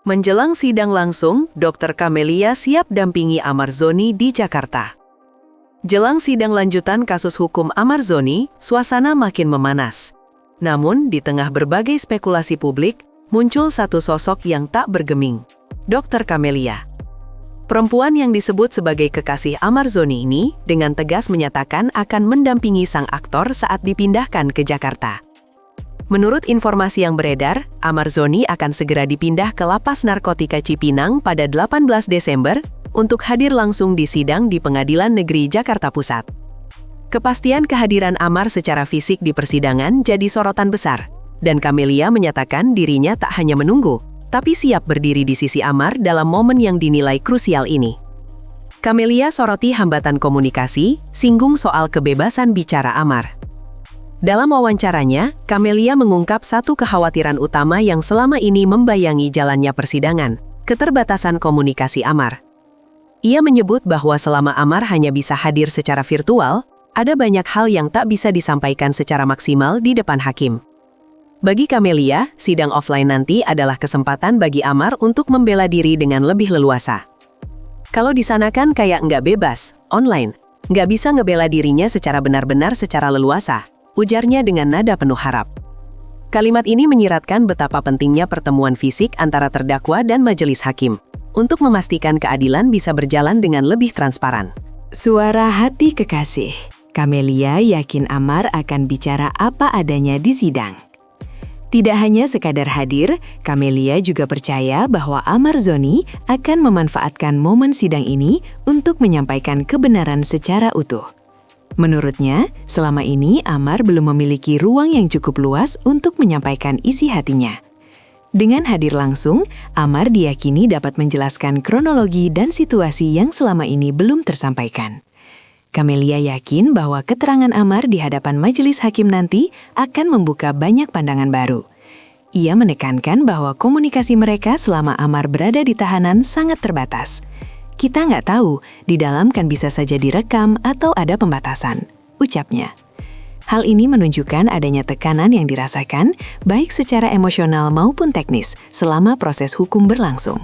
Menjelang sidang langsung, Dr. Camelia siap dampingi Amar Zoni di Jakarta. Jelang sidang lanjutan kasus hukum Amar Zoni, suasana makin memanas. Namun, di tengah berbagai spekulasi publik, muncul satu sosok yang tak bergeming, Dr. Camelia. Perempuan yang disebut sebagai kekasih Amar Zoni ini dengan tegas menyatakan akan mendampingi sang aktor saat dipindahkan ke Jakarta. Menurut informasi yang beredar, Amar Zoni akan segera dipindah ke Lapas Narkotika Cipinang pada 18 Desember untuk hadir langsung di sidang di Pengadilan Negeri Jakarta Pusat. Kepastian kehadiran Amar secara fisik di persidangan jadi sorotan besar, dan Camelia menyatakan dirinya tak hanya menunggu, tapi siap berdiri di sisi Amar dalam momen yang dinilai krusial ini. Camelia soroti hambatan komunikasi, singgung soal kebebasan bicara Amar. Dalam wawancaranya, Camelia mengungkap satu kekhawatiran utama yang selama ini membayangi jalannya persidangan, keterbatasan komunikasi Amar. Ia menyebut bahwa selama Amar hanya bisa hadir secara virtual, ada banyak hal yang tak bisa disampaikan secara maksimal di depan hakim. Bagi Camelia, sidang offline nanti adalah kesempatan bagi Amar untuk membela diri dengan lebih leluasa. Kalau di sana kan kayak nggak bebas, online, nggak bisa ngebela dirinya secara benar-benar secara leluasa, ujarnya dengan nada penuh harap. Kalimat ini menyiratkan betapa pentingnya pertemuan fisik antara terdakwa dan majelis hakim, untuk memastikan keadilan bisa berjalan dengan lebih transparan. Suara hati kekasih. Camelia yakin Amar akan bicara apa adanya di sidang. Tidak hanya sekadar hadir, Camelia juga percaya bahwa Amar Zoni akan memanfaatkan momen sidang ini untuk menyampaikan kebenaran secara utuh. Menurutnya, selama ini Amar belum memiliki ruang yang cukup luas untuk menyampaikan isi hatinya. Dengan hadir langsung, Amar diyakini dapat menjelaskan kronologi dan situasi yang selama ini belum tersampaikan. Camelia yakin bahwa keterangan Amar di hadapan majelis hakim nanti akan membuka banyak pandangan baru. Ia menekankan bahwa komunikasi mereka selama Amar berada di tahanan sangat terbatas. Kita nggak tahu, di dalam kan bisa saja direkam atau ada pembatasan, ucapnya. Hal ini menunjukkan adanya tekanan yang dirasakan, baik secara emosional maupun teknis, selama proses hukum berlangsung.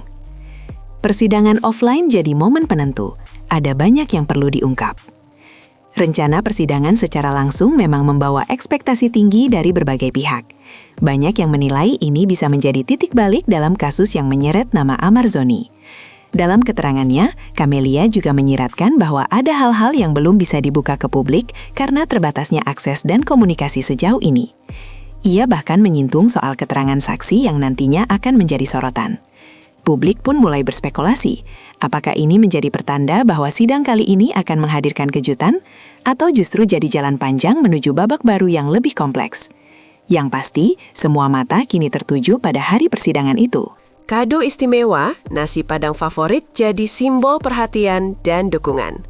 Persidangan offline jadi momen penentu, ada banyak yang perlu diungkap. Rencana persidangan secara langsung memang membawa ekspektasi tinggi dari berbagai pihak. Banyak yang menilai ini bisa menjadi titik balik dalam kasus yang menyeret nama Amar Zoni. Dalam keterangannya, Camelia juga menyiratkan bahwa ada hal-hal yang belum bisa dibuka ke publik karena terbatasnya akses dan komunikasi sejauh ini. Ia bahkan menyinggung soal keterangan saksi yang nantinya akan menjadi sorotan. Publik pun mulai berspekulasi, apakah ini menjadi pertanda bahwa sidang kali ini akan menghadirkan kejutan, atau justru jadi jalan panjang menuju babak baru yang lebih kompleks. Yang pasti, semua mata kini tertuju pada hari persidangan itu. Kado istimewa, nasi Padang favorit jadi simbol perhatian dan dukungan.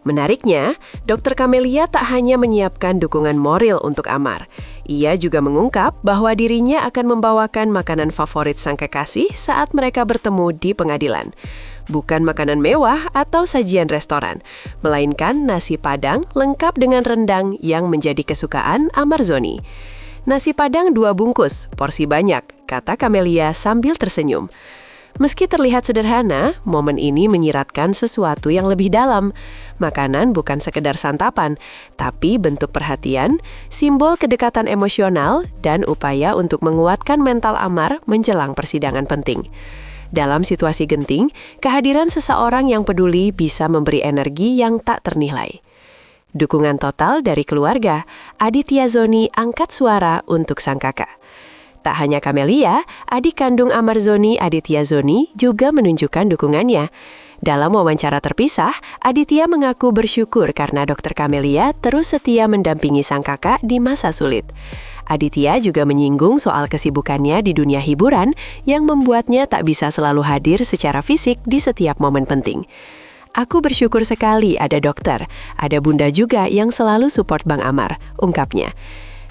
Menariknya, Dr. Camelia tak hanya menyiapkan dukungan moral untuk Amar. Ia juga mengungkap bahwa dirinya akan membawakan makanan favorit sang kekasih saat mereka bertemu di pengadilan. Bukan makanan mewah atau sajian restoran, melainkan nasi Padang lengkap dengan rendang yang menjadi kesukaan Amar Zoni. Nasi Padang 2 bungkus, porsi banyak, kata Camelia sambil tersenyum. Meski terlihat sederhana, momen ini menyiratkan sesuatu yang lebih dalam. Makanan bukan sekedar santapan, tapi bentuk perhatian, simbol kedekatan emosional, dan upaya untuk menguatkan mental Amar menjelang persidangan penting. Dalam situasi genting, kehadiran seseorang yang peduli bisa memberi energi yang tak ternilai. Dukungan total dari keluarga, Aditya Zoni angkat suara untuk sang kakak. Tak hanya Camelia, adik kandung Amar Zoni, Aditya Zoni, juga menunjukkan dukungannya. Dalam wawancara terpisah, Aditya mengaku bersyukur karena Dr. Camelia terus setia mendampingi sang kakak di masa sulit. Aditya juga menyinggung soal kesibukannya di dunia hiburan yang membuatnya tak bisa selalu hadir secara fisik di setiap momen penting. Aku bersyukur sekali ada dokter, ada bunda juga yang selalu support Bang Amar, ungkapnya.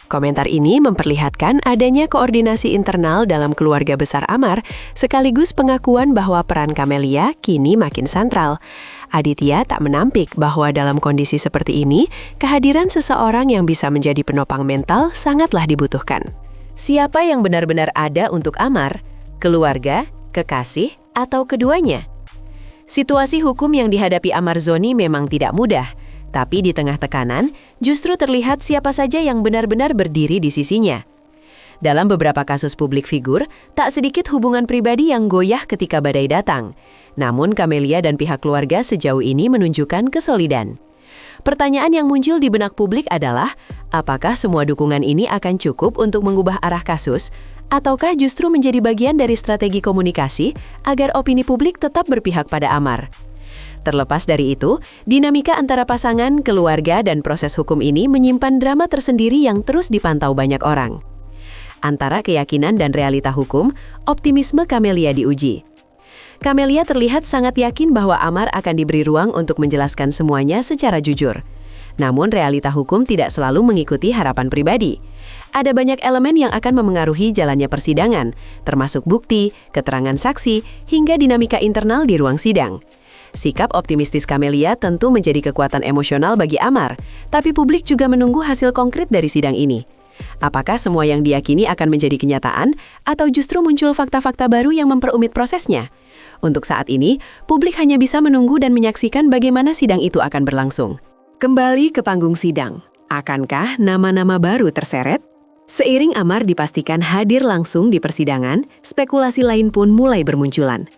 Komentar ini memperlihatkan adanya koordinasi internal dalam keluarga besar Amar, sekaligus pengakuan bahwa peran Camelia kini makin sentral. Aditya tak menampik bahwa dalam kondisi seperti ini, kehadiran seseorang yang bisa menjadi penopang mental sangatlah dibutuhkan. Siapa yang benar-benar ada untuk Amar? Keluarga, kekasih, atau keduanya? Situasi hukum yang dihadapi Amarzoni memang tidak mudah, tapi di tengah tekanan, justru terlihat siapa saja yang benar-benar berdiri di sisinya. Dalam beberapa kasus publik figur, tak sedikit hubungan pribadi yang goyah ketika badai datang. Namun Camelia dan pihak keluarga sejauh ini menunjukkan kesolidan. Pertanyaan yang muncul di benak publik adalah, apakah semua dukungan ini akan cukup untuk mengubah arah kasus, ataukah justru menjadi bagian dari strategi komunikasi agar opini publik tetap berpihak pada Amar? Terlepas dari itu, dinamika antara pasangan, keluarga, dan proses hukum ini menyimpan drama tersendiri yang terus dipantau banyak orang. Antara keyakinan dan realita hukum, optimisme Camelia diuji. Camelia terlihat sangat yakin bahwa Amar akan diberi ruang untuk menjelaskan semuanya secara jujur. Namun realita hukum tidak selalu mengikuti harapan pribadi. Ada banyak elemen yang akan memengaruhi jalannya persidangan, termasuk bukti, keterangan saksi, hingga dinamika internal di ruang sidang. Sikap optimistis Camelia tentu menjadi kekuatan emosional bagi Amar, tapi publik juga menunggu hasil konkret dari sidang ini. Apakah semua yang diyakini akan menjadi kenyataan, atau justru muncul fakta-fakta baru yang memperumit prosesnya? Untuk saat ini, publik hanya bisa menunggu dan menyaksikan bagaimana sidang itu akan berlangsung. Kembali ke panggung sidang, akankah nama-nama baru terseret? Seiring Amar dipastikan hadir langsung di persidangan, spekulasi lain pun mulai bermunculan.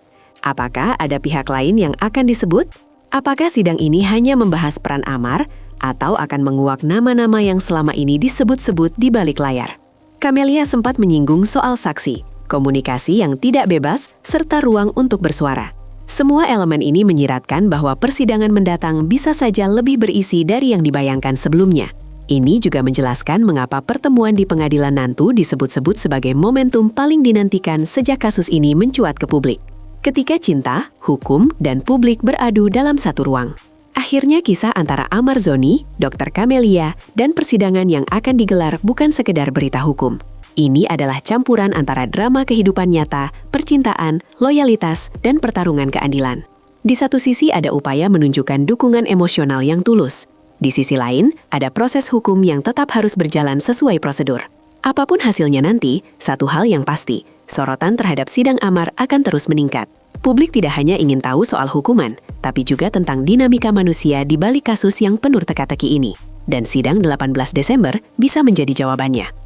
Apakah ada pihak lain yang akan disebut? Apakah sidang ini hanya membahas peran Amar, atau akan menguak nama-nama yang selama ini disebut-sebut di balik layar? Camelia sempat menyinggung soal saksi, komunikasi yang tidak bebas, serta ruang untuk bersuara. Semua elemen ini menyiratkan bahwa persidangan mendatang bisa saja lebih berisi dari yang dibayangkan sebelumnya. Ini juga menjelaskan mengapa pertemuan di pengadilan nanti disebut-sebut sebagai momentum paling dinantikan sejak kasus ini mencuat ke publik. Ketika cinta, hukum, dan publik beradu dalam satu ruang. Akhirnya kisah antara Amarzoni, Dr. Camelia, dan persidangan yang akan digelar bukan sekedar berita hukum. Ini adalah campuran antara drama kehidupan nyata, percintaan, loyalitas, dan pertarungan keadilan. Di satu sisi ada upaya menunjukkan dukungan emosional yang tulus. Di sisi lain, ada proses hukum yang tetap harus berjalan sesuai prosedur. Apapun hasilnya nanti, satu hal yang pasti, sorotan terhadap sidang Amar akan terus meningkat. Publik tidak hanya ingin tahu soal hukuman, tapi juga tentang dinamika manusia di balik kasus yang penuh teka-teki ini. Dan sidang 18 Desember bisa menjadi jawabannya.